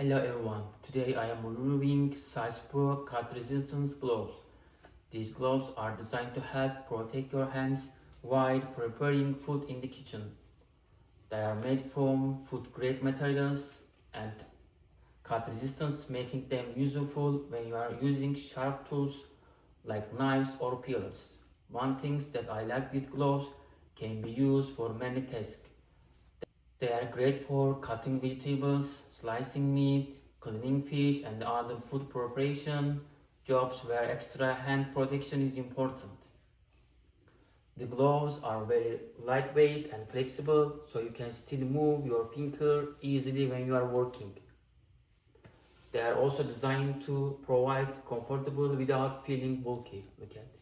Hello everyone, today I am reviewing SlicePro cut resistance gloves. These gloves are designed to help protect your hands while preparing food in the kitchen. They are made from food grade materials and cut resistance, making them useful when you are using sharp tools like knives or peelers. One thing that I like, these gloves can be used for many tasks. They are great for cutting vegetables, slicing meat, cleaning fish, and other food preparation jobs where extra hand protection is important. The gloves are very lightweight and flexible, so you can still move your finger easily when you are working. They are also designed to provide comfortable without feeling bulky. Look at it.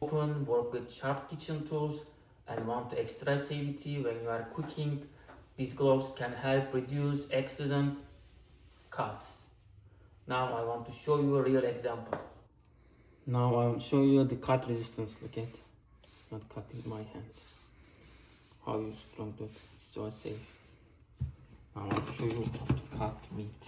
Often work with sharp kitchen tools and want extra safety when you are cooking. These gloves can help reduce accident cuts. Now I want to show you a real example. Now I will show you the cut resistance. Look at it. It's not cutting my hand. How you strong do it. It's so safe. Now I will show you how to cut meat.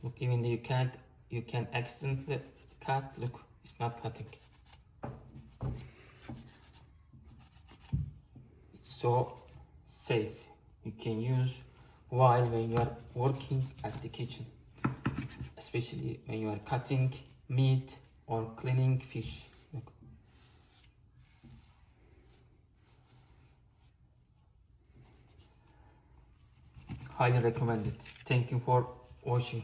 Look, even though you can accidentally cut. Look, it's not cutting. It's so safe. You can use while when you are working at the kitchen, especially when you are cutting meat or cleaning fish. Look. Highly recommended. Thank you for watching.